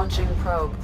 Launching probe.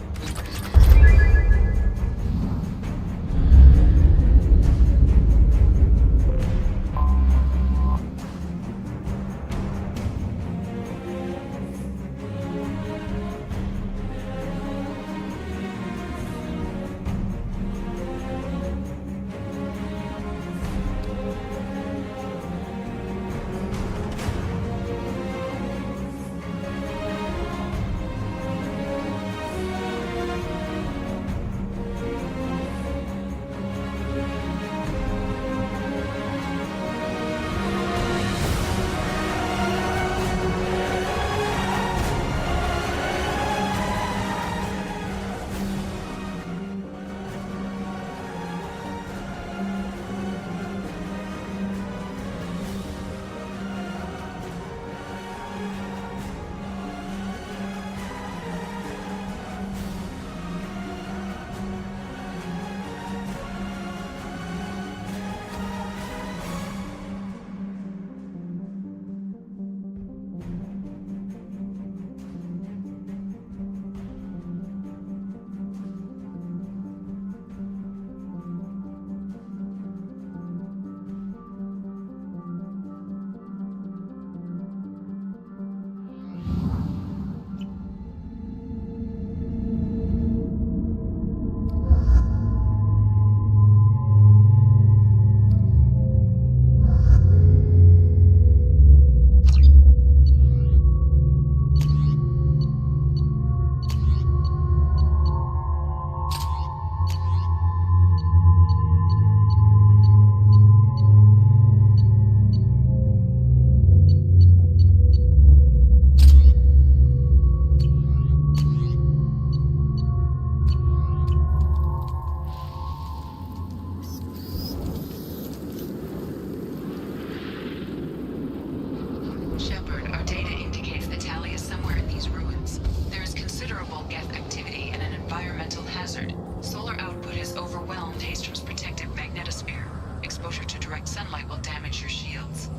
Shepard, our data indicates that Tali is somewhere in these ruins. There is considerable Geth activity and an environmental hazard. Solar output has overwhelmed Hastrom's protective magnetosphere. Exposure to direct sunlight will damage your shields.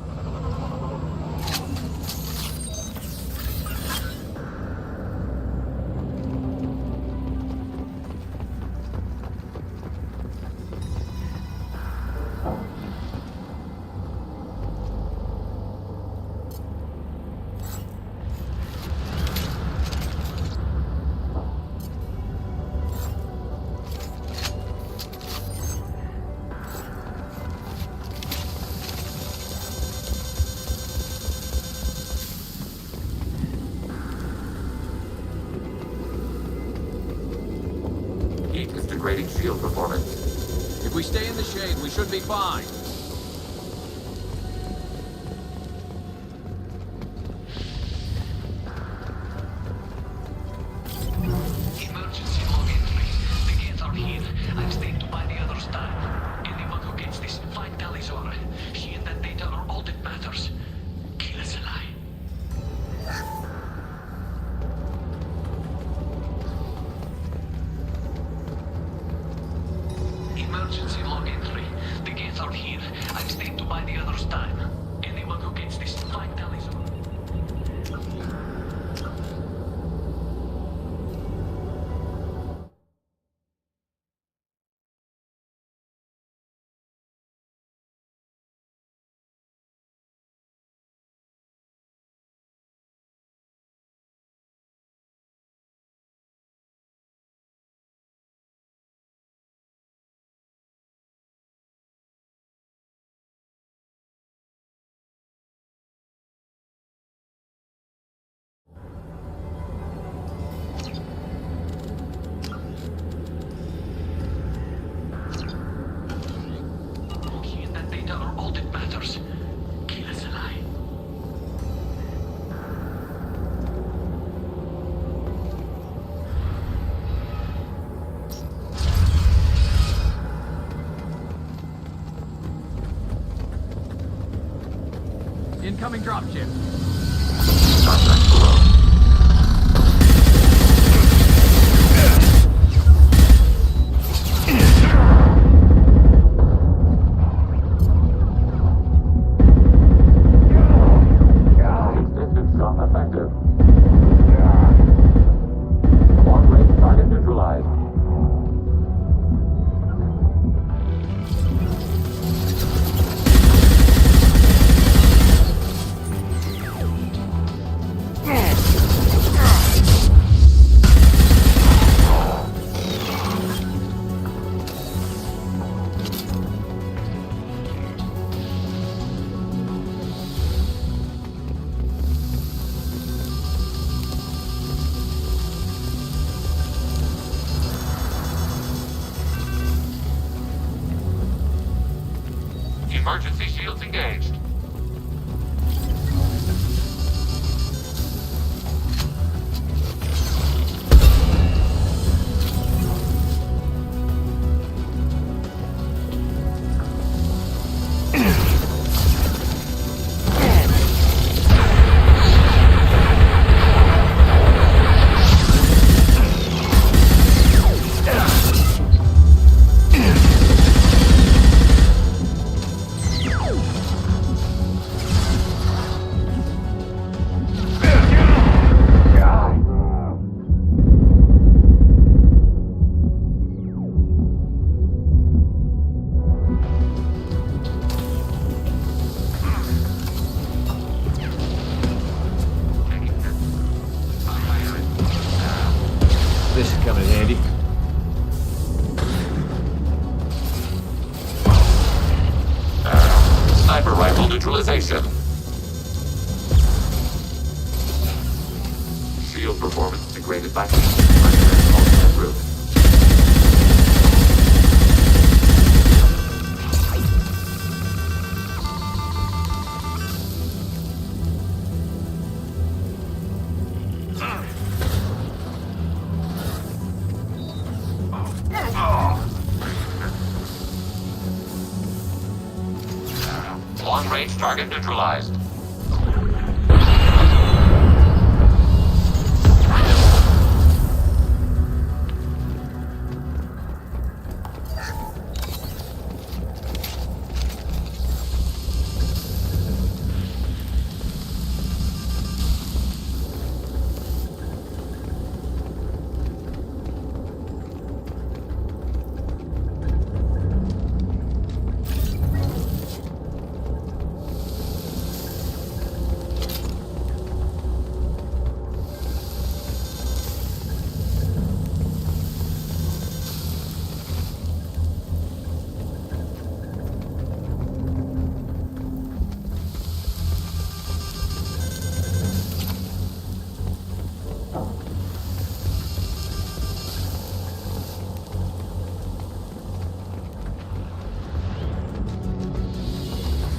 Heat is degrading shield performance. If we stay in the shade, we should be fine. Emergency log entry. The Geth are here. I've stayed to buy the others time. Anyone who gets this, find Talizora. She and that data are all that matters. Kill us alive. Emergency log entry. The Geth are here. I've stayed to buy the others time. Anyone who gets this, find Talizora. She and that data are all that matters. Kill us alive. Incoming dropship. Contact below. Heat distance shot effective. Launch shield performance degraded by heat. Recommend alternate route. Long-range target neutralized.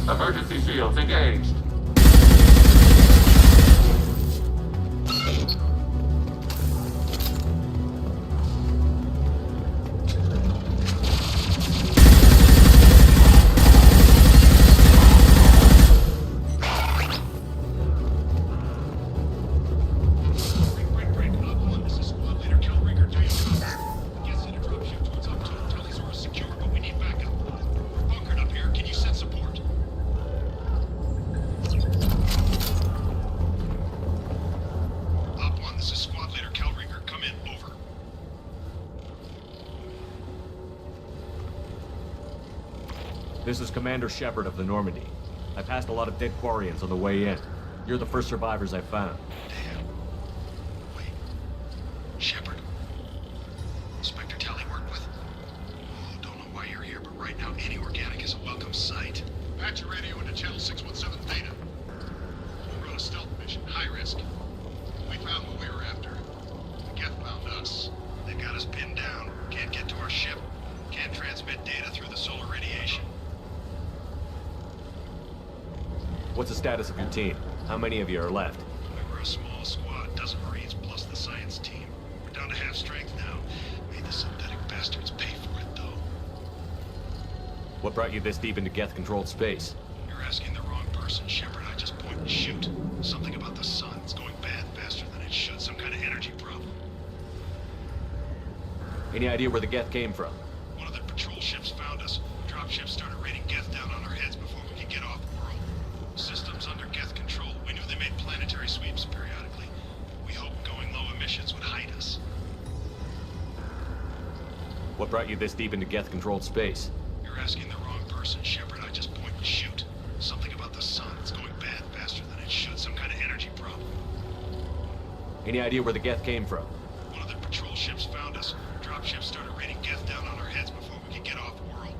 Emergency shields engaged. This is Squad Leader Kelringer. Do you copy? Yes, in a dropship towards Uptown. Talisaurus secure, but we need backup. We're bunkered up here. Can you send support? Op 1, this is Squad Leader Kelringer. Come in. Over. This is Commander Shepard of the Normandy. I passed a lot of dead Quarians on the way in. You're the first survivors I found. Damn. Wait. Shepard. Inspector Tally worked with? Oh, don't know why you're here, but right now any organic is a welcome sight. Patch your radio into channel 617 Theta. We'll run a stealth mission, high risk. We found what we were after. The Geth found us. They got us pinned down. Can't get to our ship. Can't transmit data through the solar radiation. What's the status of your team? How many of you are left? We were a small squad, dozen Marines plus the science team. We're down to half strength now. Made the synthetic bastards pay for it, though. What brought you this deep into Geth-controlled space? You're asking the wrong person, Shepard. I just point and shoot. Something about the sun. It's going bad faster than it should. Some kind of energy problem. Any idea where the Geth came from? One of the patrol ships found us. Dropships started raining Geth down on our heads before we could get off-world. Systems under Geth control. We knew they made planetary sweeps periodically. We hoped going low emissions would hide us. What brought you this deep into Geth-controlled space? You're asking the wrong person, Shepard. I just point and shoot. Something about the sun. It's going bad faster than it should. Some kind of energy problem. Any idea where the Geth came from? One of the patrol ships found us. Dropships started raining Geth down on our heads before we could get off-world.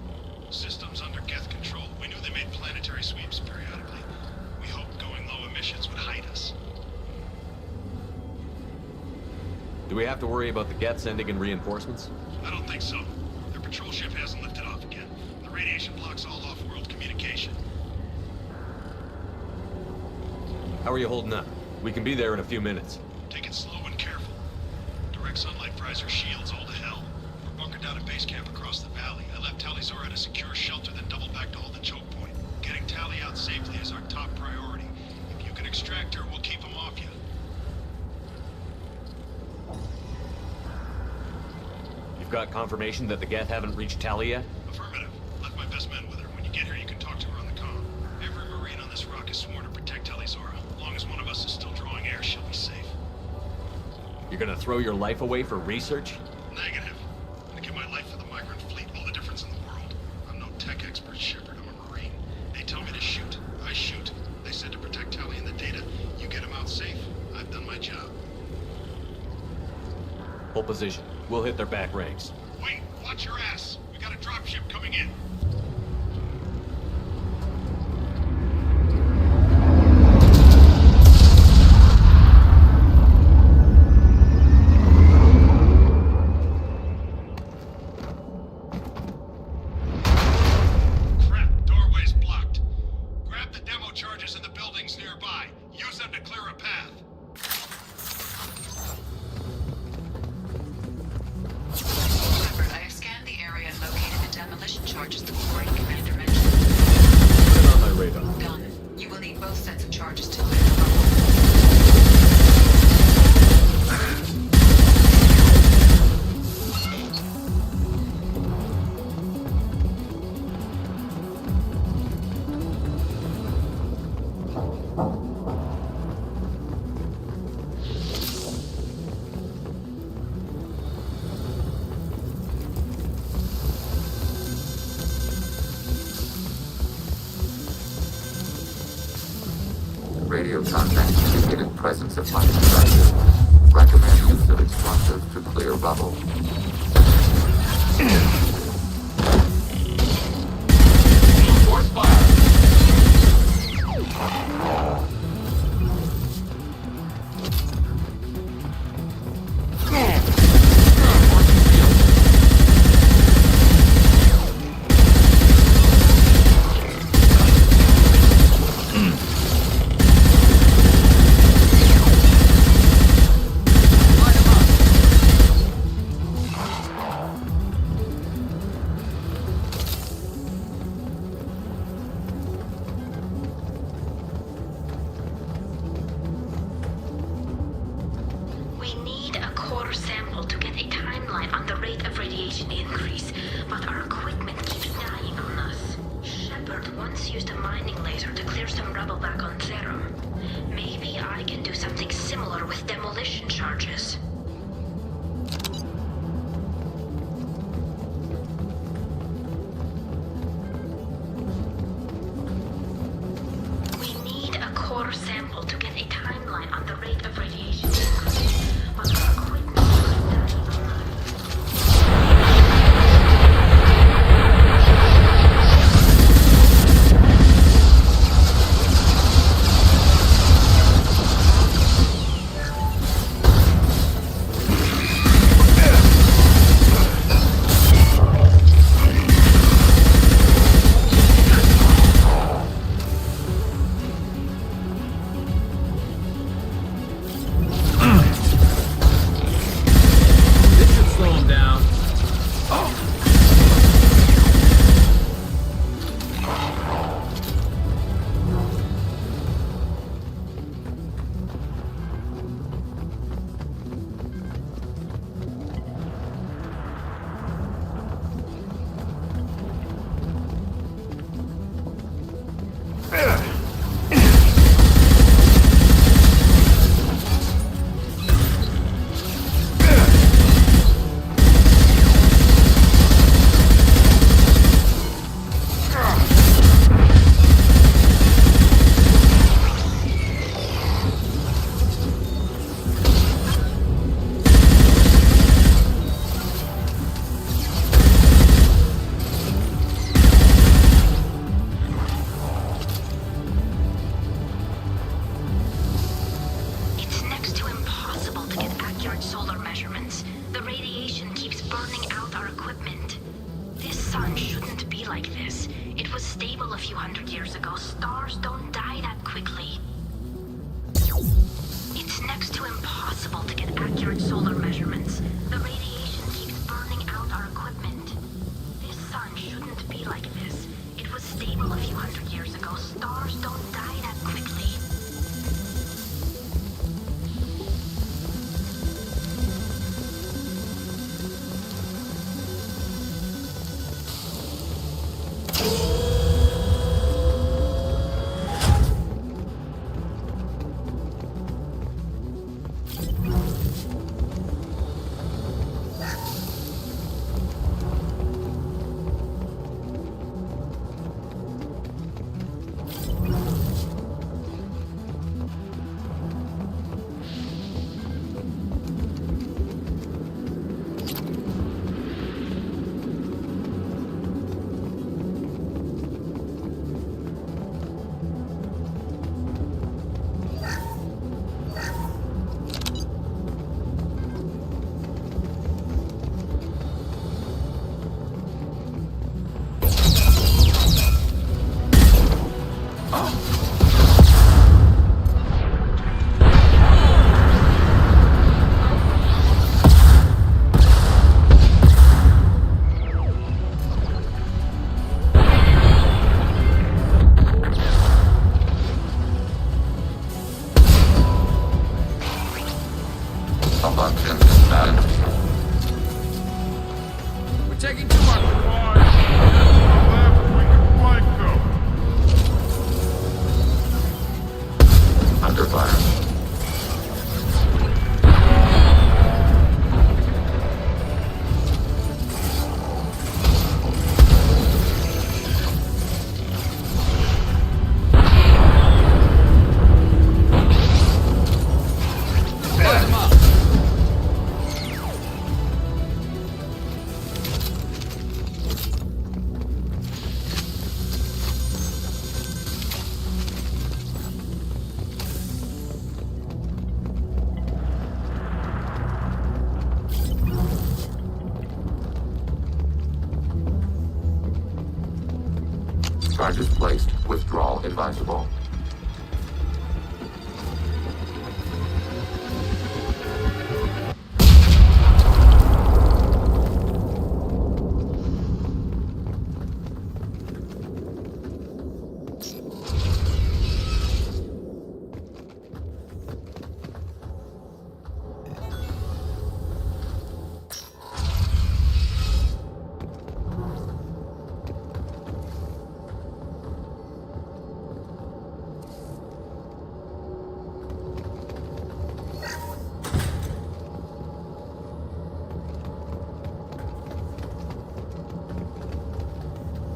Systems under Geth control. We knew they made planetary sweeps periodically. We hoped going low emissions would hide us. Do we have to worry about the Geth sending in reinforcements? I don't think so. Their patrol ship hasn't lifted off again. The radiation blocks all off-world communication. How are you holding up? We can be there in a few minutes. Take it slow and careful. Direct sunlight fries our shields all to hell. We're bunkered down at base camp across the valley. I left Talisaur at a secure shelter, then doubled back to hold the choke point. Getting Tally out safely is our top priority. If you can extract her, we'll keep him off you. You've got confirmation that the Geth haven't reached Tally yet? Affirmative. Left my best men with her. When you get here, you can talk to her on the comm. Every Marine on this rock is sworn to protect Talisaur. As long as one of us is still drawing air, she'll be safe. You're gonna throw your life away for research? Negative. I give my life for the migrant fleet, all the difference in the world. I'm no tech expert, Shepard. I'm a Marine. They tell me to shoot. I shoot. They said to protect Tally and the data. You get them out safe. I've done my job. Hold position. We'll hit their back ranks. Wait, watch your ass. We got a dropship coming in. nearby. Use them to clear a path. Shepard, I have scanned the area and located the demolition charges the quarry commander mentioned. Put it on my radar. Done. You will need both sets of charges to clear the rubble. Radio contact indicated presence of life structure. Recommend use of explosives to clear rubble. Force fire! We need a core sample to get a timeline on the rate of radiation increase, but our equipment keeps dying on us. Shepard once used a mining laser to clear some rubble back on Therum. Maybe I can do something similar with demolition charges. We need a core sample to get a timeline on the rate of radiation increase, but our equipment keeps dying on us. This should slow him down. It's next to impossible to get accurate solar measurements. The radiation keeps burning out our equipment. This sun shouldn't be like this. It was stable a few hundred years ago. Stars don't die that quickly. It's next to impossible to get accurate solar measurements. The radiation keeps burning out our equipment. This sun shouldn't be like this. It was stable a few hundred years ago. Stars don't die that quickly. Under fire. Charges placed. Withdrawal advisable.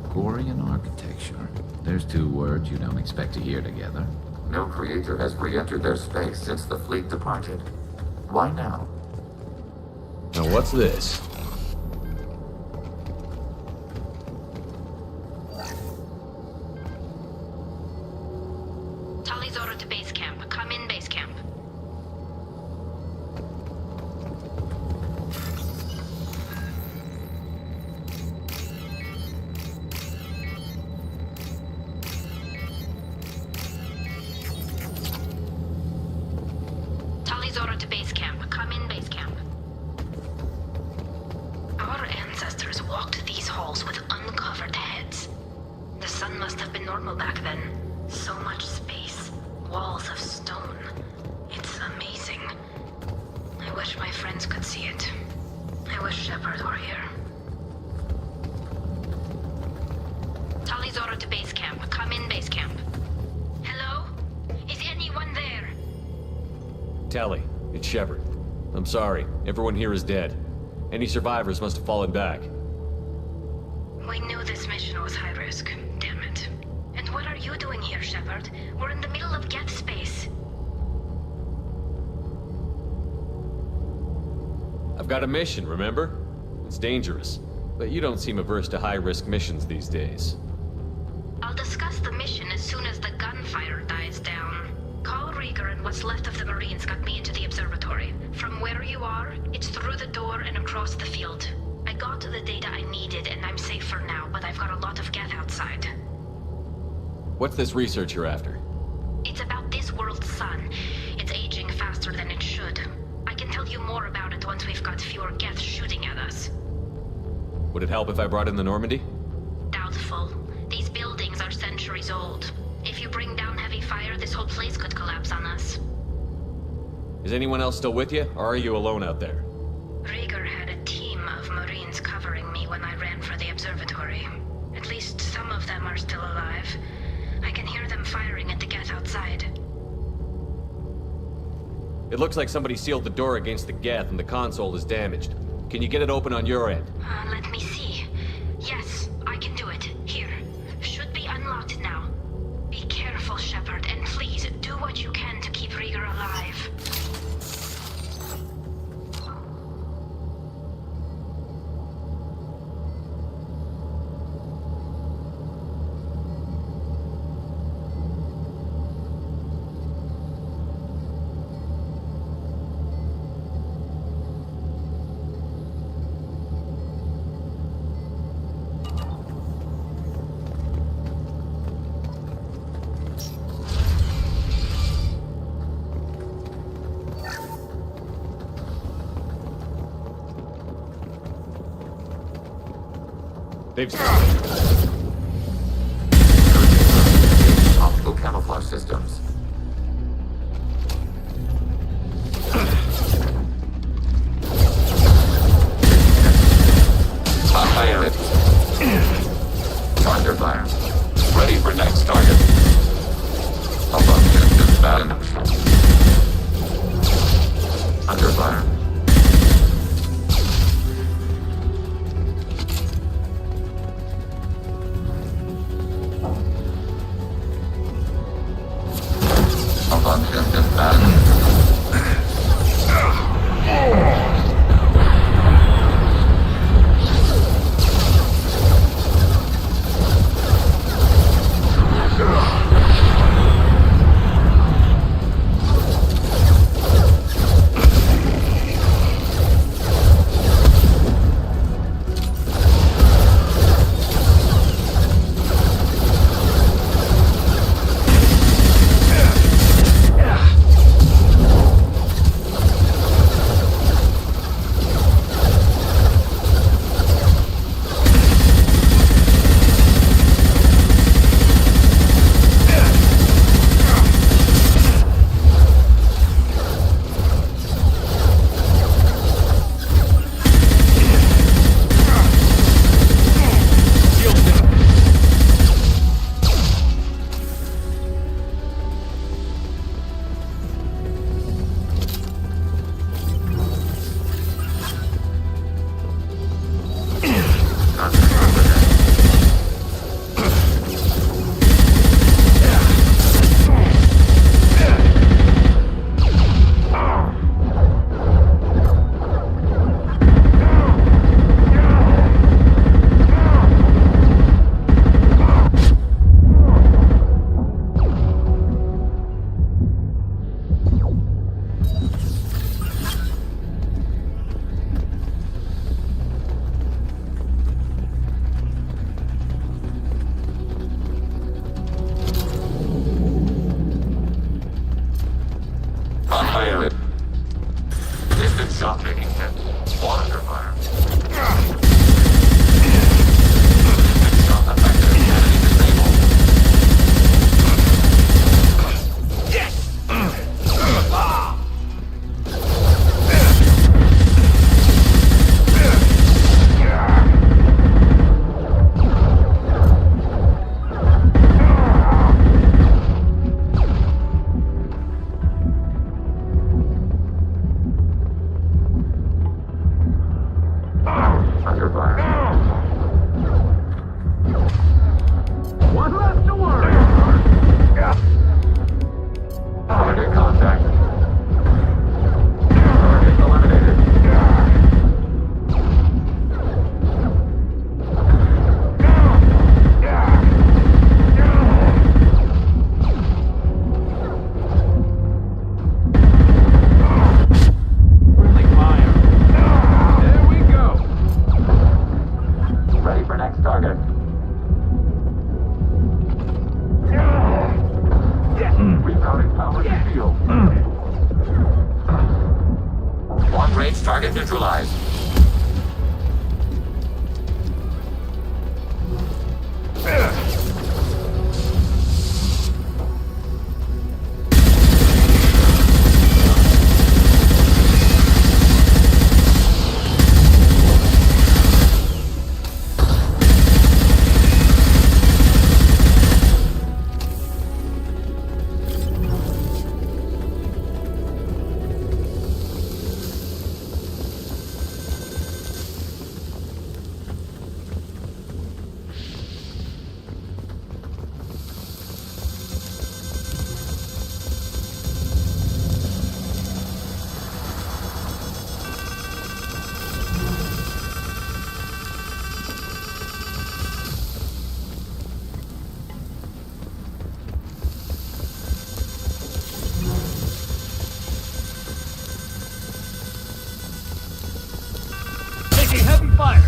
Quarian architecture. There's two words you don't expect to hear together. No creator has re-entered their space since the fleet departed. Why now? Now what's this? Tali's order to base camp. Come in, base camp. Tali's order to base camp. Come in, base camp. Our ancestors walked these halls with uncovered heads. The sun must have been normal back then. So much space. Walls of stone. It's amazing. I wish my friends could see it. I wish Shepard were here. Tali's order to base camp. Come in, base camp. Hello? Is anyone there? Tally, it's Shepard. I'm sorry, everyone here is dead. Any survivors must have fallen back. We knew this mission was high risk. Damn it. And what are you doing here, Shepard? We're in the middle of Geth space. I've got a mission, remember? It's dangerous, but you don't seem averse to high-risk missions these days. I'll discuss the mission as soon as the gunfire dies down. Call Rieger and what's left of the Marines got me into the observatory. From where you are, it's through the door and across the field. I got the data I needed and I'm safe for now, but I've got a lot of Geth outside. What's this research you're after? It's about this world's sun. It's aging faster than it should. I can tell you more about it once we've got fewer Geth shooting at us. Would it help if I brought in the Normandy? Doubtful. These buildings are centuries old. If you bring down heavy fire, this whole place could collapse on us. Is anyone else still with you, or are you alone out there? Rieger had a team of Marines covering me when I ran for the observatory. At least some of them are still alive. I can hear them firing at the Geth outside. It looks like somebody sealed the door against the Geth and the console is damaged. Can you get it open on your end? Let me see. Yes, I can do it. Here. Should be unlocked now. Be careful, Shepard, and please do what you can to keep Rieger alive. They've... Optical camouflage systems. Fire it. Under fire. Ready for next target. Above distance bound. Pilot. Distant shot taking hit. Monitor fire. Distant shot effective. Enemy disabled. Under fire. One left to worry. Target contact. Target eliminated. Friendly fire. There we go. Ready for next target. Rerouting power to field. One range target neutralized. Taking heavy fire.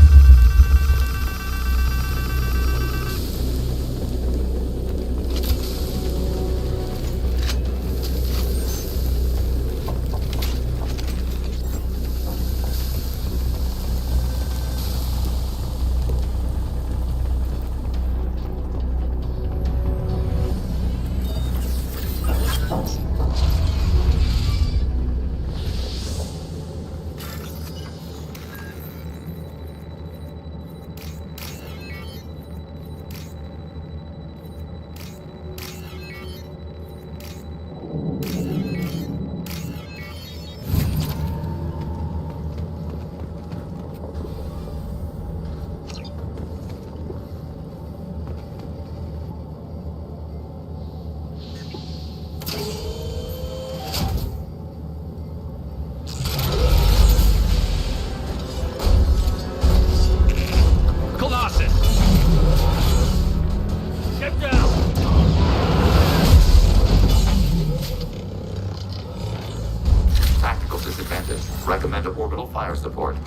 Colossus. Get down. Tactical disadvantage. Recommend orbital fire support.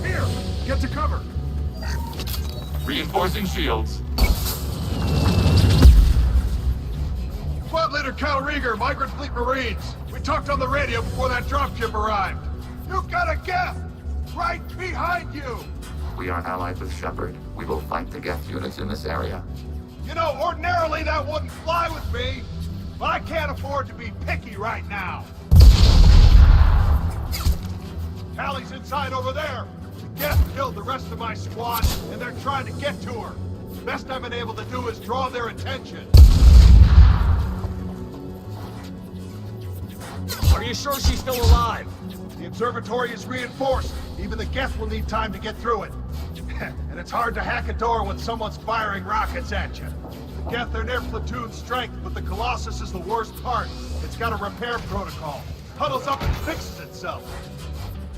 here! Get to cover! Reinforcing shields. Squad Leader Cal Rieger, Migrant Fleet Marines. We talked on the radio before that dropship arrived. You've got a Geth! Right behind you! We are allied with Shepard. We will fight the Geth units in this area. You know, ordinarily that wouldn't fly with me, but I can't afford to be picky right now. Tally's inside over there. The Geth killed the rest of my squad, and they're trying to get to her. Best I've been able to do is draw their attention. Are you sure she's still alive? The observatory is reinforced. Even the Geth will need time to get through it. And it's hard to hack a door when someone's firing rockets at you. The Geth are near platoon strength, but the Colossus is the worst part. It's got a repair protocol. Huddles up and fixes itself.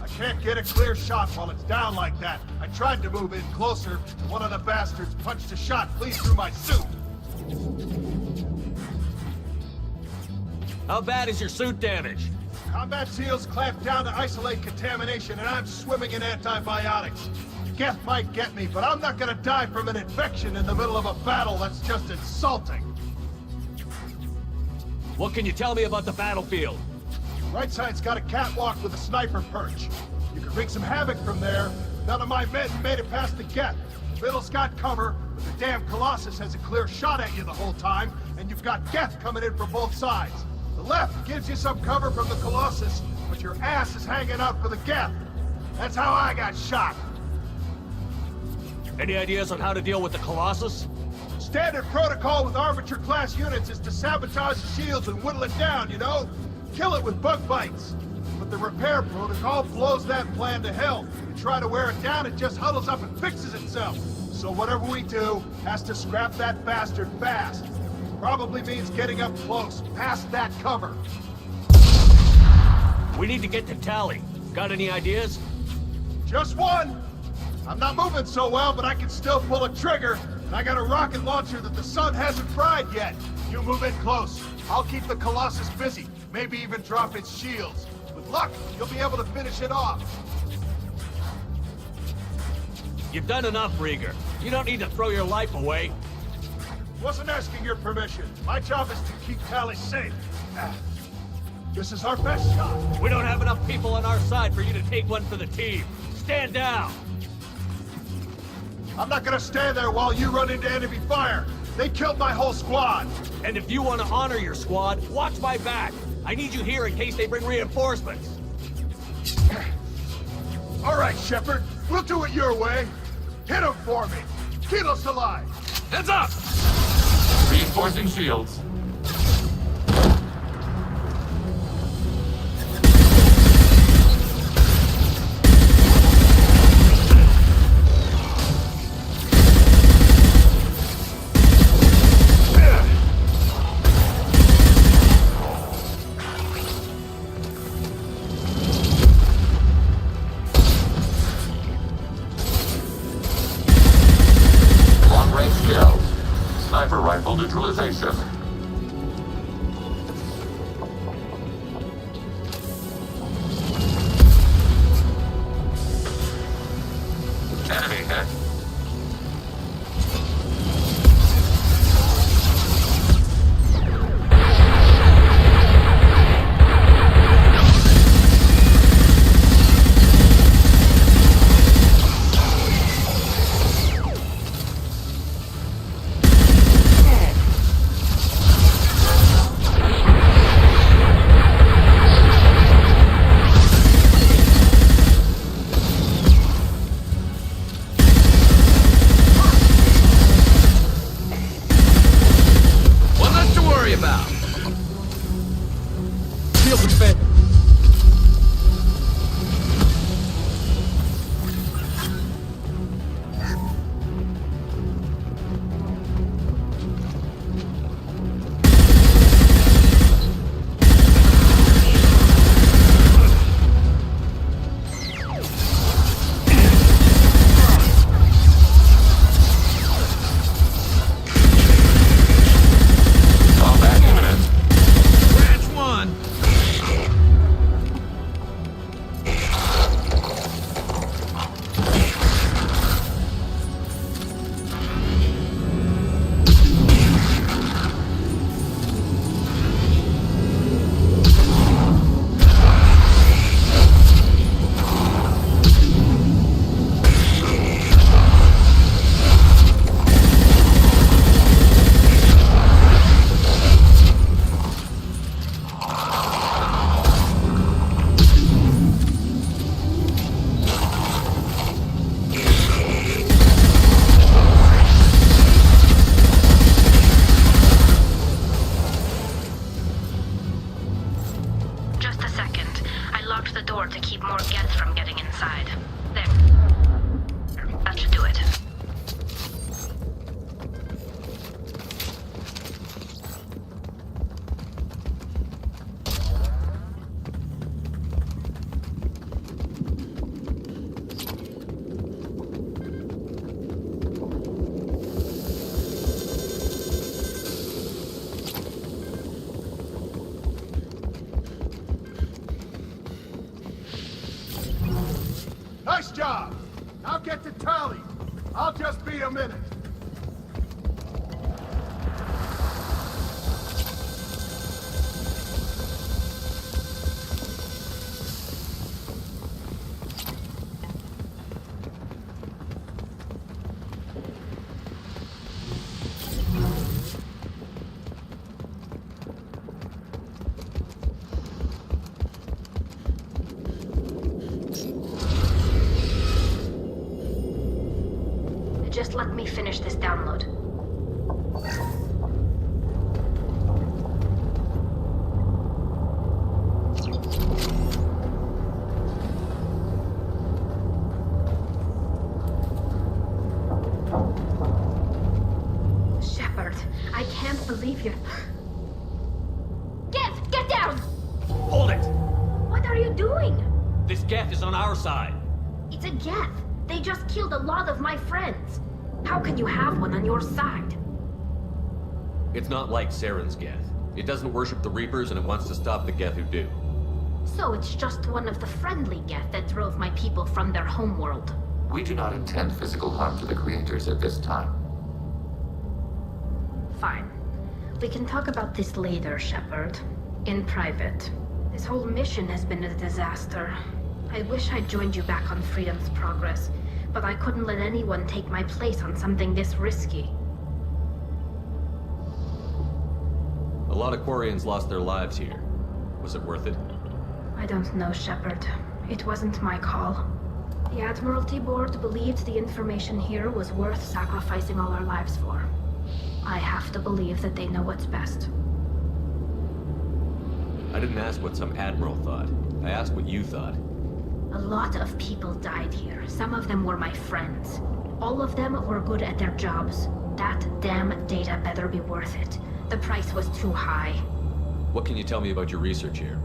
I can't get a clear shot while it's down like that. I tried to move in closer, but one of the bastards punched a shot clean through my suit. How bad is your suit damaged? Combat SEALs clamped down to isolate contamination, and I'm swimming in antibiotics. Geth might get me, but I'm not gonna die from an infection in the middle of a battle. That's just insulting. What can you tell me about the battlefield? Right side's got a catwalk with a sniper perch. You can wreak some havoc from there. None of my men made it past the Geth. The middle's got cover, but the damn Colossus has a clear shot at you the whole time, and you've got Geth coming in from both sides. The left gives you some cover from the Colossus, but your ass is hanging out for the Geth. That's how I got shot. Any ideas on how to deal with the Colossus? Standard protocol with Arbiter-class units is to sabotage the shields and whittle it down, you know? Kill it with bug bites. But the repair protocol blows that plan to hell. You try to wear it down, it just huddles up and fixes itself. So whatever we do has to scrap that bastard fast. Probably means getting up close, past that cover. We need to get to Tally. Got any ideas? Just one! I'm not moving so well, but I can still pull a trigger, and I got a rocket launcher that the sun hasn't fried yet. You move in close. I'll keep the Colossus busy, maybe even drop its shields. With luck, you'll be able to finish it off. You've done enough, Rieger. You don't need to throw your life away. Wasn't asking your permission. My job is to keep Tally safe. This is our best shot. We don't have enough people on our side for you to take one for the team. Stand down! I'm not gonna stand there while you run into enemy fire. They killed my whole squad. And if you want to honor your squad, watch my back. I need you here in case they bring reinforcements. All right, Shepard. We'll do it your way. Hit him for me. Kilos alive. Heads up! Reinforcing shields. Long-range shells. Sniper rifle neutralization. Enemy hit. from getting inside. There. That should do it. Nice job! I'll get to Tally. I'll just be a minute. Just let me finish this download. Shepard, I can't believe you're... Geth, get down! Hold it! What are you doing? This Geth is on our side. It's a Geth. They just killed a lot of my friends. How can you have one on your side? It's not like Saren's Geth. It doesn't worship the Reapers, and it wants to stop the Geth who do. So it's just one of the friendly Geth that drove my people from their homeworld. We do not intend physical harm to the creators at this time. Fine. We can talk about this later, Shepard. In private. This whole mission has been a disaster. I wish I'd joined you back on Freedom's Progress, but I couldn't let anyone take my place on something this risky. A lot of Quarians lost their lives here. Was it worth it? I don't know, Shepard. It wasn't my call. The Admiralty Board believed the information here was worth sacrificing all our lives for. I have to believe that they know what's best. I didn't ask what some admiral thought. I asked what you thought. A lot of people died here. Some of them were my friends. All of them were good at their jobs. That damn data better be worth it. The price was too high. What can you tell me about your research here?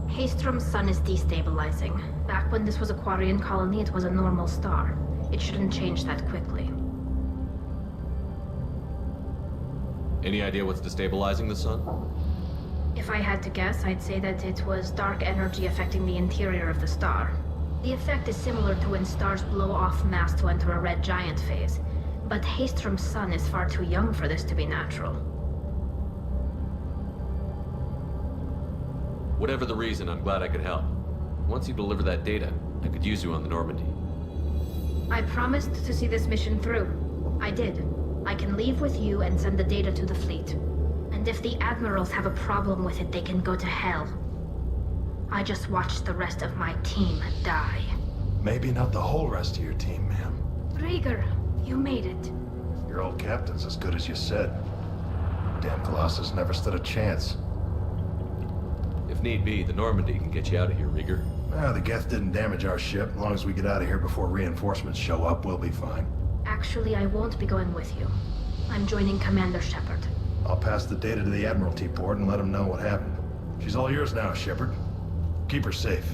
Haystrom's sun is destabilizing. Back when this was a Quarian colony, it was a normal star. It shouldn't change that quickly. Any idea what's destabilizing the sun? If I had to guess, I'd say that it was dark energy affecting the interior of the star. The effect is similar to when stars blow off mass to enter a red giant phase. But Haystrom's sun is far too young for this to be natural. Whatever the reason, I'm glad I could help. Once you deliver that data, I could use you on the Normandy. I promised to see this mission through. I did. I can leave with you and send the data to the fleet. And if the admirals have a problem with it, they can go to hell. I just watched the rest of my team die. Maybe not the whole rest of your team, ma'am. Rieger, you made it. Your old captain's as good as you said. Damn Colossus never stood a chance. If need be, the Normandy can get you out of here, Rieger. Well, the Geth didn't damage our ship. As long as we get out of here before reinforcements show up, we'll be fine. Actually, I won't be going with you. I'm joining Commander Shepard. I'll pass the data to the Admiralty Board and let them know what happened. She's all yours now, Shepard. Keep her safe.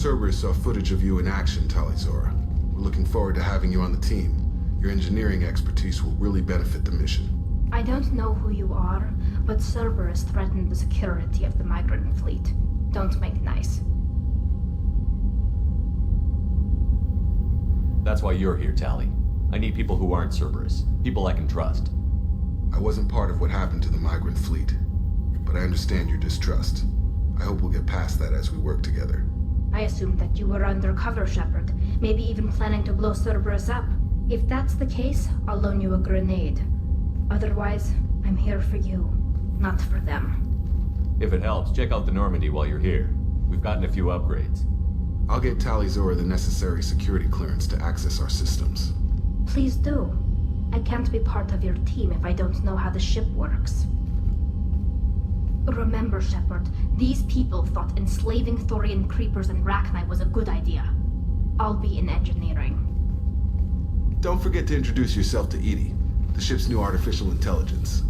Cerberus saw footage of you in action, Talizora. We're looking forward to having you on the team. Your engineering expertise will really benefit the mission. I don't know who you are, but Cerberus threatened the security of the migrant fleet. Don't make nice. That's why you're here, Tali. I need people who aren't Cerberus. People I can trust. I wasn't part of what happened to the migrant fleet, but I understand your distrust. I hope we'll get past that as we work together. I assumed that you were undercover, Shepard. Maybe even planning to blow Cerberus up. If that's the case, I'll loan you a grenade. Otherwise, I'm here for you, not for them. If it helps, check out the Normandy while you're here. We've gotten a few upgrades. I'll get Talizora the necessary security clearance to access our systems. Please do. I can't be part of your team if I don't know how the ship works. Remember, Shepard, these people thought enslaving Thorian creepers and Rachni was a good idea. I'll be in engineering. Don't forget to introduce yourself to EDI, the ship's new artificial intelligence.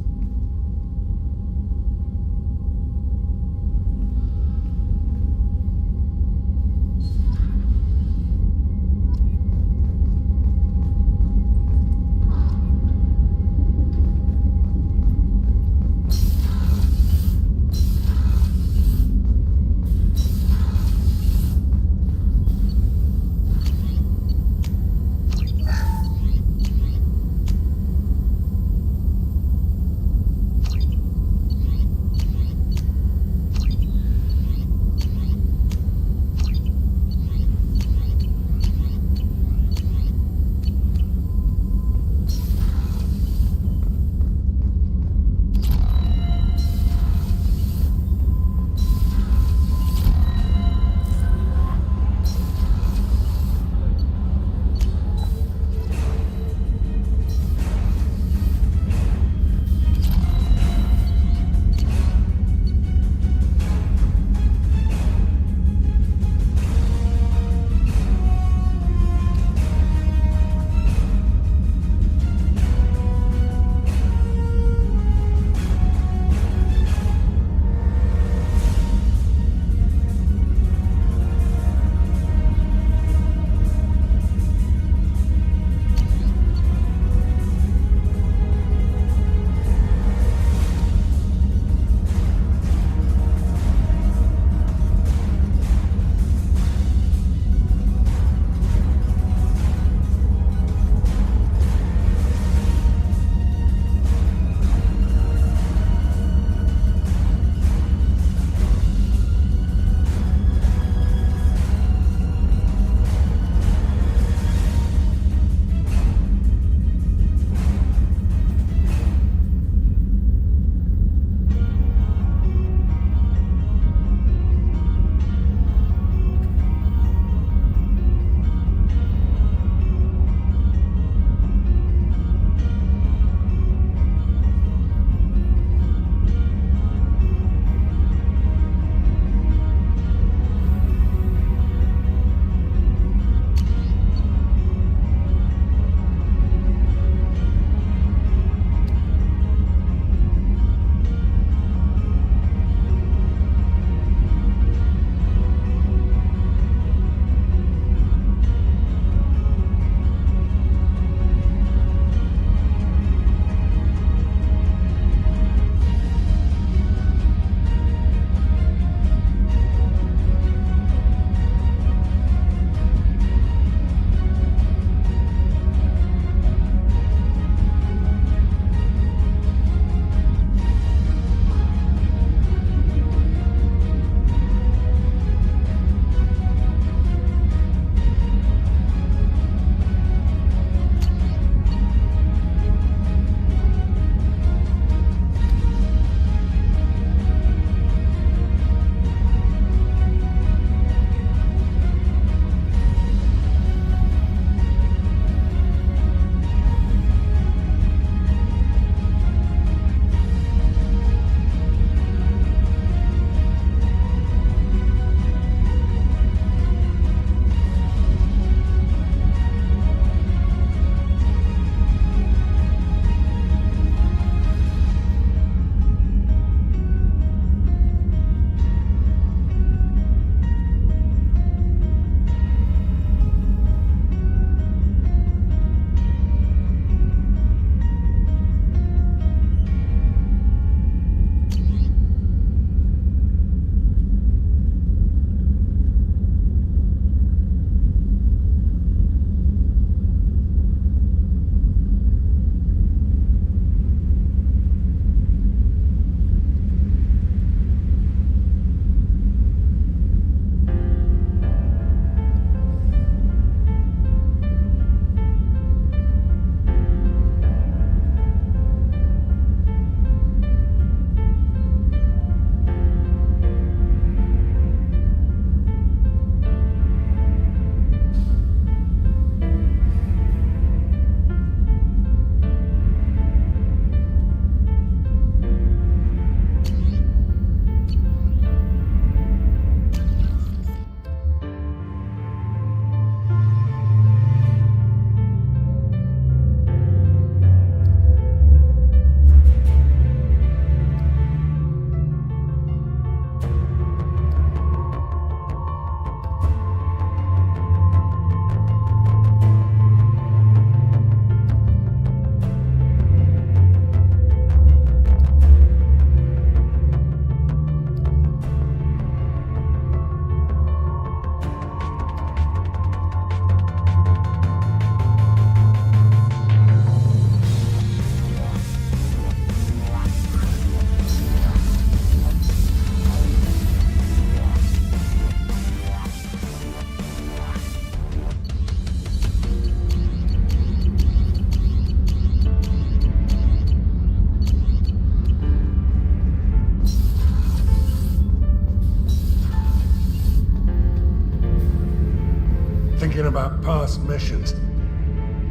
Thinking about past missions.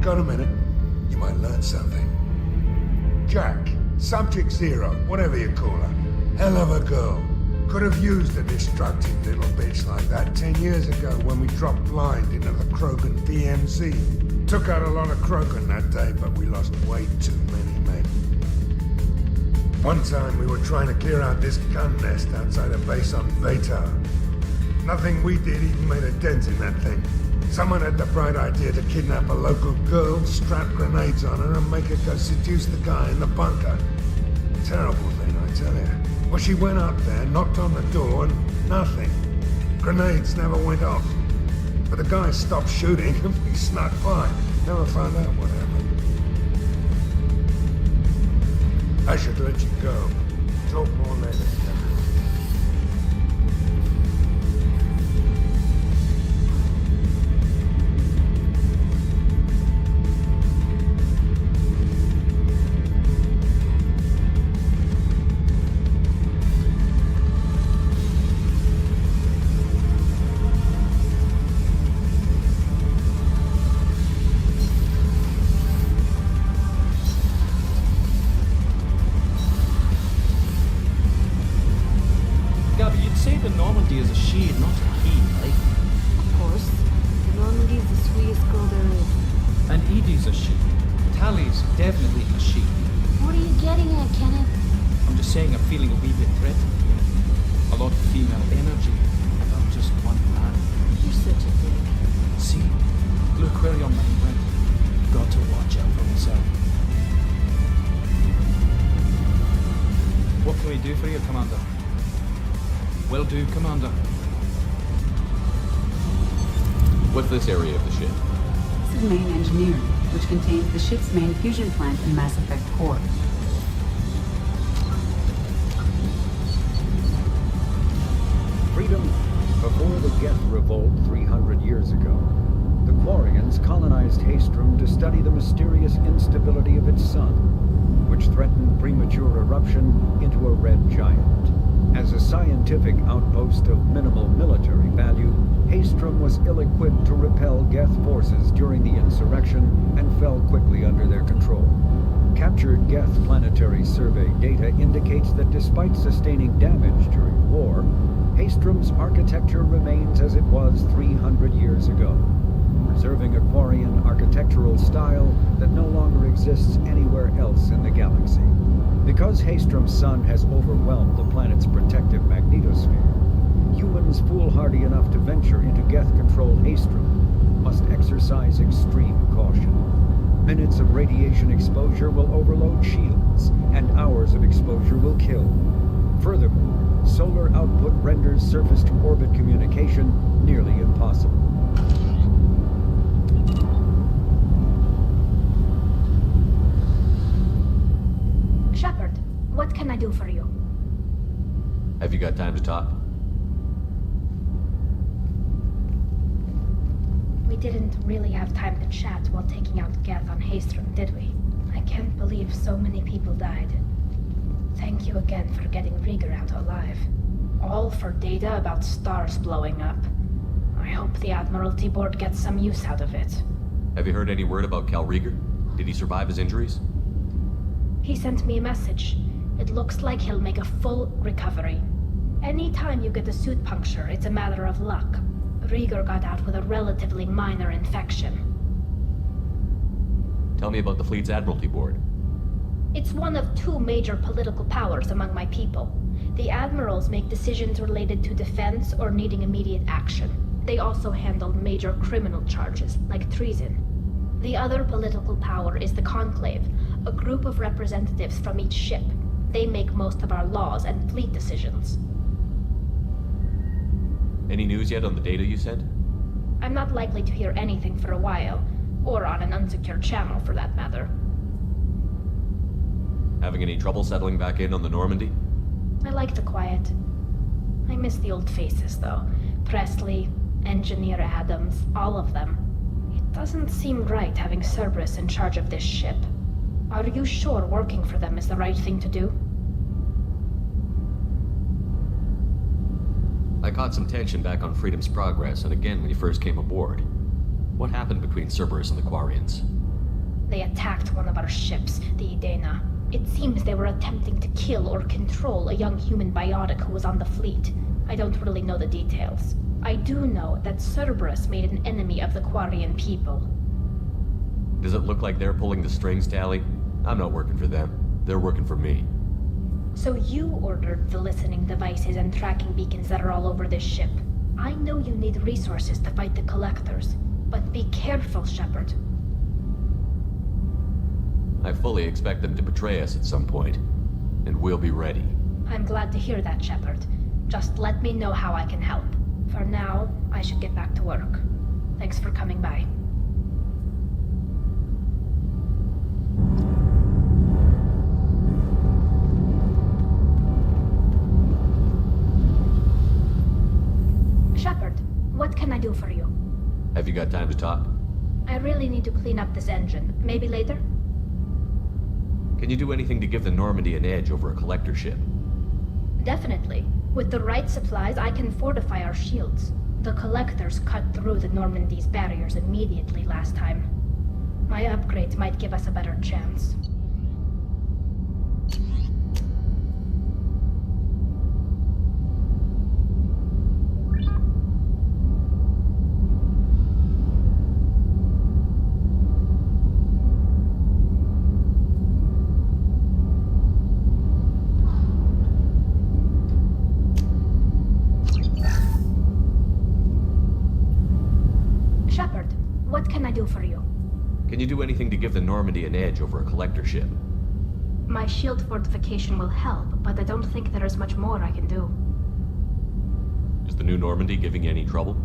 Got a minute? You might learn something. Jack, Subject Zero, whatever you call her. Hell of a girl. Could have used a destructive little bitch like that 10 years ago when we dropped blind into the Krogan DMZ. Took out a lot of Krogan that day, but we lost way too many men. One time we were trying to clear out this gun nest outside a base on Vatar. Nothing we did even made a dent in that thing. Someone had the bright idea to kidnap a local girl, strap grenades on her, and make her go seduce the guy in the bunker. Terrible thing, I tell you. Well, she went up there, knocked on the door, and nothing. Grenades never went off. But the guy stopped shooting and we snuck by. Never found out what happened. I should let you go. Talk more later. The Normandy is a she, not a he, right? Of course. The Normandy is the sweetest girl there is. And Edie's a she. Tally's definitely a she. What are you getting at, Kenneth? I'm just saying I'm feeling a wee bit threatened here. A lot of female energy about just one man. You're such a dick. See? Look where your mind went. You've got to watch out for yourself. What can we do for you, Commander? Will do, Commander. What's this area of the ship? This is main engineering, which contains the ship's main fusion plant and Mass Effect core. Freedom. Before the Geth Revolt 300 years ago, the Quarians colonized Haestrom to study the mysterious instability of its sun, which threatened premature eruption into a red giant. As a scientific outpost of minimal military value, Haestrom was ill-equipped to repel Geth forces during the insurrection and fell quickly under their control. Captured Geth planetary survey data indicates that despite sustaining damage during war, Haestrom's architecture remains as it was 300 years ago, preserving a Quarian architectural style that no longer exists anywhere else in the galaxy. Because Haestrom's sun has overwhelmed the planet's protective magnetosphere, humans foolhardy enough to venture into Geth-controlled Haestrom must exercise extreme caution. Minutes of radiation exposure will overload shields, and hours of exposure will kill. Furthermore, solar output renders surface-to-orbit communication nearly impossible. Shepard, what can I do for you? Have you got time to talk? We didn't really have time to chat while taking out Geth on Haestrom, did we? I can't believe so many people died. Thank you again for getting Rieger out alive. All for data about stars blowing up. I hope the Admiralty Board gets some use out of it. Have you heard any word about Cal Rieger? Did he survive his injuries? He sent me a message. It looks like he'll make a full recovery. Anytime you get a suit puncture, it's a matter of luck. Rieger got out with a relatively minor infection. Tell me about the fleet's Admiralty Board. It's one of two major political powers among my people. The admirals make decisions related to defense or needing immediate action. They also handle major criminal charges, like treason. The other political power is the Conclave, a group of representatives from each ship. They make most of our laws and fleet decisions. Any news yet on the data you sent? I'm not likely to hear anything for a while, or on an unsecured channel for that matter. Having any trouble settling back in on the Normandy? I like the quiet. I miss the old faces, though. Presley, Engineer Adams, all of them. It doesn't seem right having Cerberus in charge of this ship. Are you sure working for them is the right thing to do? I caught some tension back on Freedom's Progress, and again when you first came aboard. What happened between Cerberus and the Quarians? They attacked one of our ships, the Idena. It seems they were attempting to kill or control a young human biotic who was on the fleet. I don't really know the details. I do know that Cerberus made an enemy of the Quarian people. Does it look like they're pulling the strings, Tali? I'm not working for them. They're working for me. So you ordered the listening devices and tracking beacons that are all over this ship. I know you need resources to fight the Collectors, but be careful, Shepard. I fully expect them to betray us at some point, and we'll be ready. I'm glad to hear that, Shepard. Just let me know how I can help. For now, I should get back to work. Thanks for coming by. Shepard, what can I do for you? Have you got time to talk? I really need to clean up this engine. Maybe later? Can you do anything to give the Normandy an edge over a collector ship? Definitely. With the right supplies, I can fortify our shields. The Collectors cut through the Normandy's barriers immediately last time. My upgrades might give us a better chance. Can you do anything to give the Normandy an edge over a collector ship? My shield fortification will help, but I don't think there is much more I can do. Is the new Normandy giving you any trouble?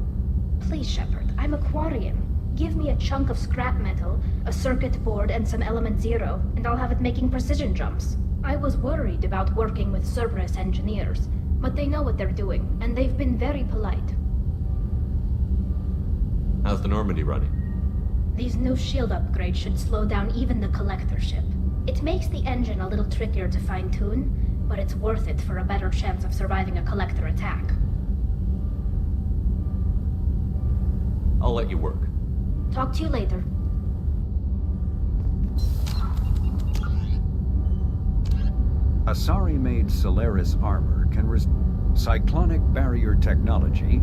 Please, Shepard, I'm a Quarian. Give me a chunk of scrap metal, a circuit board, and some Element Zero, and I'll have it making precision jumps. I was worried about working with Cerberus engineers, but they know what they're doing, and they've been very polite. How's the Normandy running? These new shield upgrades should slow down even the Collector ship. It makes the engine a little trickier to fine-tune, but it's worth it for a better chance of surviving a Collector attack. I'll let you work. Talk to you later. Asari-made Solaris armor can cyclonic barrier technology.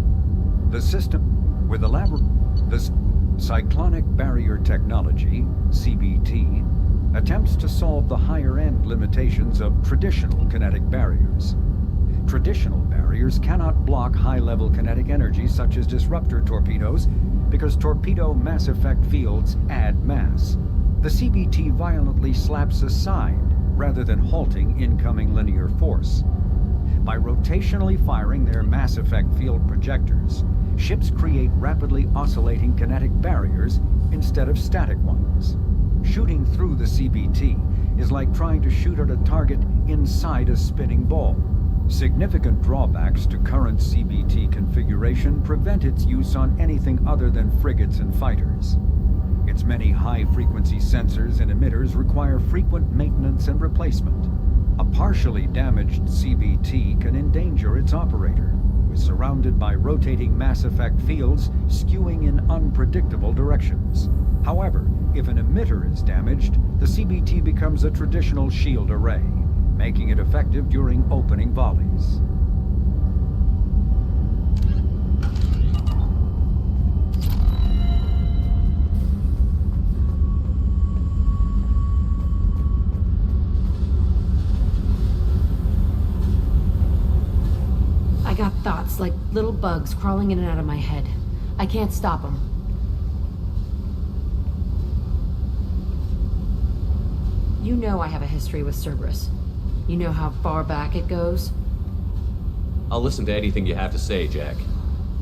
The system with Cyclonic Barrier Technology, CBT, attempts to solve the higher-end limitations of traditional kinetic barriers. Traditional barriers cannot block high-level kinetic energy such as disruptor torpedoes because torpedo mass effect fields add mass. The CBT violently slaps aside rather than halting incoming linear force. By rotationally firing their mass effect field projectors, ships create rapidly oscillating kinetic barriers instead of static ones. Shooting through the CBT is like trying to shoot at a target inside a spinning ball. Significant drawbacks to current CBT configuration prevent its use on anything other than frigates and fighters. Its many high-frequency sensors and emitters require frequent maintenance and replacement. A partially damaged CBT can endanger its operator, who is surrounded by rotating mass effect fields skewing in unpredictable directions. However, if an emitter is damaged, the CBT becomes a traditional shield array, making it effective during opening volleys. I got thoughts like little bugs crawling in and out of my head. I can't stop them. You know I have a history with Cerberus. You know how far back it goes? I'll listen to anything you have to say, Jack.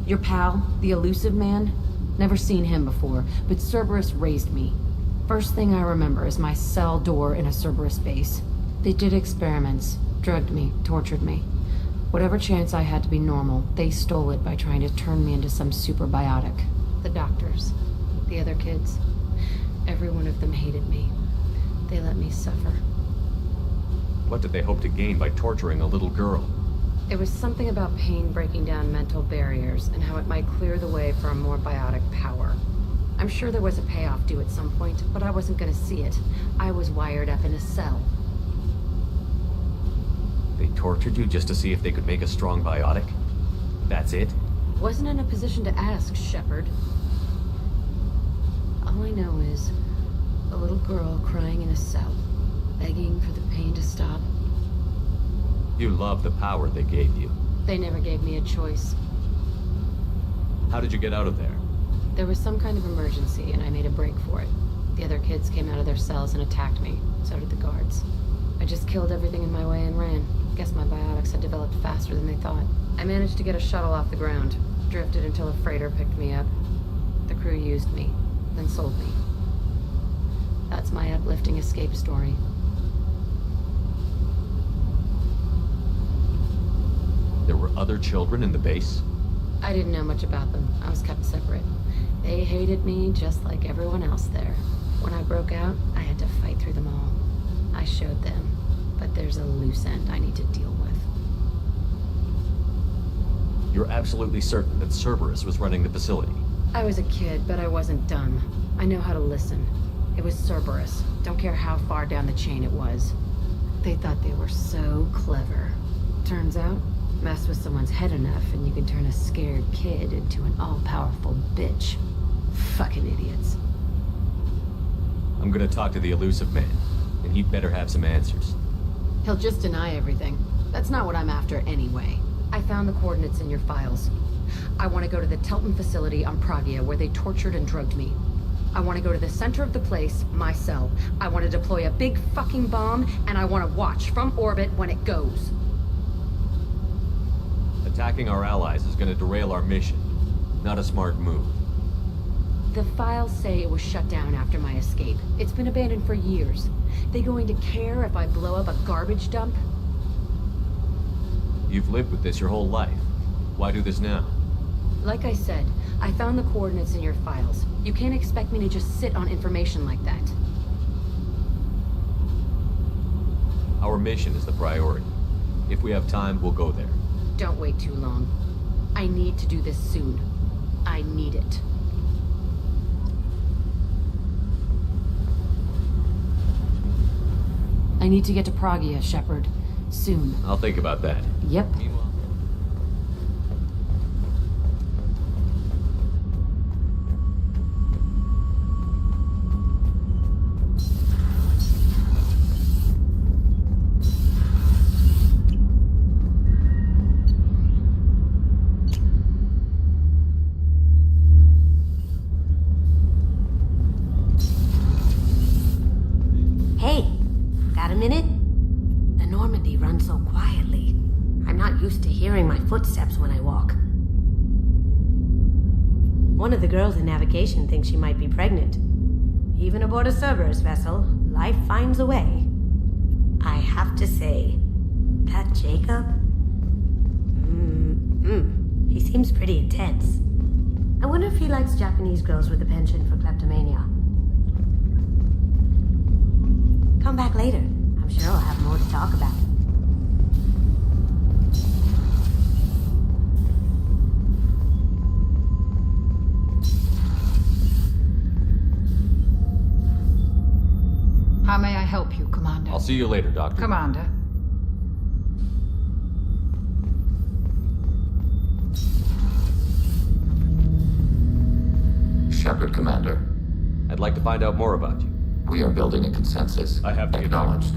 Your pal, the Elusive Man? Never seen him before, but Cerberus raised me. First thing I remember is my cell door in a Cerberus base. They did experiments, drugged me, tortured me. Whatever chance I had to be normal, they stole it by trying to turn me into some super biotic. The doctors, the other kids, every one of them hated me. They let me suffer. What did they hope to gain by torturing a little girl? It was something about pain breaking down mental barriers and how it might clear the way for a more biotic power. I'm sure there was a payoff due at some point, but I wasn't gonna see it. I was wired up in a cell. They tortured you just to see if they could make a strong biotic? That's it? Wasn't in a position to ask, Shepard. All I know is a little girl crying in a cell, begging for the pain to stop. You love the power they gave you. They never gave me a choice. How did you get out of there? There was some kind of emergency, and I made a break for it. The other kids came out of their cells and attacked me. So did the guards. I just killed everything in my way and ran. Guess my biotics had developed faster than they thought. I managed to get a shuttle off the ground. Drifted until a freighter picked me up. The crew used me, then sold me. That's my uplifting escape story. There were other children in the base? I didn't know much about them. I was kept separate. They hated me just like everyone else there. When I broke out, I had to fight through them all. I showed them, but there's a loose end I need to deal with. You're absolutely certain that Cerberus was running the facility? I was a kid, but I wasn't dumb. I know how to listen. It was Cerberus. Don't care how far down the chain it was. They thought they were so clever. Turns out, mess with someone's head enough and you can turn a scared kid into an all-powerful bitch. Fucking idiots. I'm gonna talk to the Elusive Man, and he'd better have some answers. He'll just deny everything. That's not what I'm after anyway. I found the coordinates in your files. I want to go to the Telton facility on Pragia where they tortured and drugged me. I want to go to the center of the place, my cell. I want to deploy a big fucking bomb, and I want to watch from orbit when it goes. Attacking our allies is gonna derail our mission. Not a smart move. The files say it was shut down after my escape. It's been abandoned for years. They going to care if I blow up a garbage dump? You've lived with this your whole life. Why do this now? Like I said, I found the coordinates in your files. You can't expect me to just sit on information like that. Our mission is the priority. If we have time, we'll go there. Don't wait too long. I need to do this soon. I need it. I need to get to Pragia, Shepard. Soon. I'll think about that. Yep. Hey, got a minute? The Normandy runs so quietly. I'm not used to hearing my footsteps when I walk. One of the girls in navigation thinks she might be pregnant. Even aboard a Cerberus vessel, life finds a way. I have to say, that Jacob? He seems pretty intense. I wonder if he likes Japanese girls with a penchant for kleptomania. Come back later. I'm sure I'll have more to talk about. How may I help you, Commander? I'll see you later, Doctor. Commander. Shepard, Commander. I'd like to find out more about you. We are building a consensus. I have to get Acknowledged.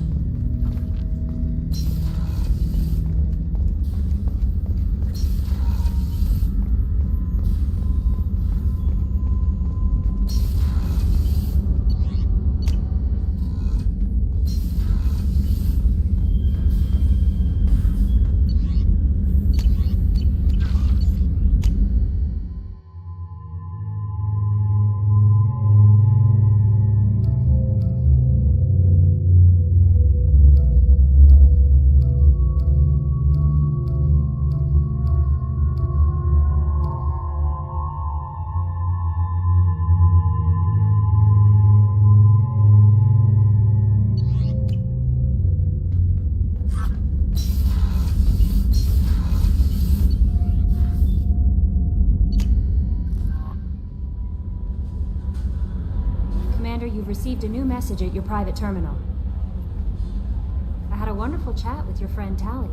Commander, you've received a new message at your private terminal. I had a wonderful chat with your friend Tali.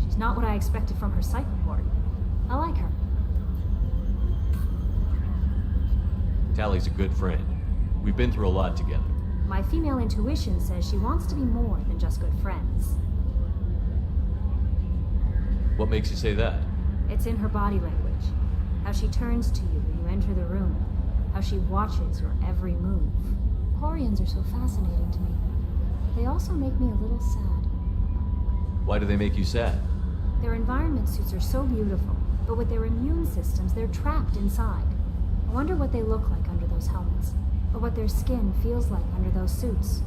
She's not what I expected from her psych report. I like her. Tally's a good friend. We've been through a lot together. My female intuition says she wants to be more than just good friends. What makes you say that? It's in her body language. How she turns to you when you enter the room. How she watches your every move. Quarians are so fascinating to me. But they also make me a little sad. Why do they make you sad? Their environment suits are so beautiful, but with their immune systems, they're trapped inside. I wonder what they look like under those helmets, or what their skin feels like under those suits.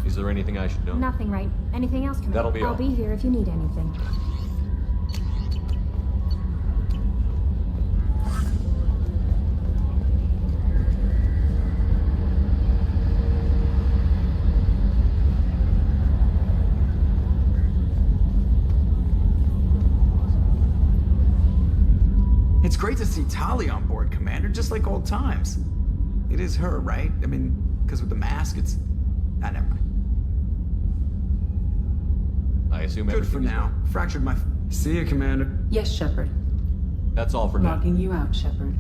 Is there anything I should know? Nothing, right? Anything else, Commander? That'll be all. I'll be here if you need anything. It's great to see Tali on board, Commander, just like old times. It is her, right? I mean, because with the mask, it's... Ah, never mind. I assume Good for now. Fractured my... See you, Commander. Yes, Shepard. That's all for now. Logging you out, Shepard.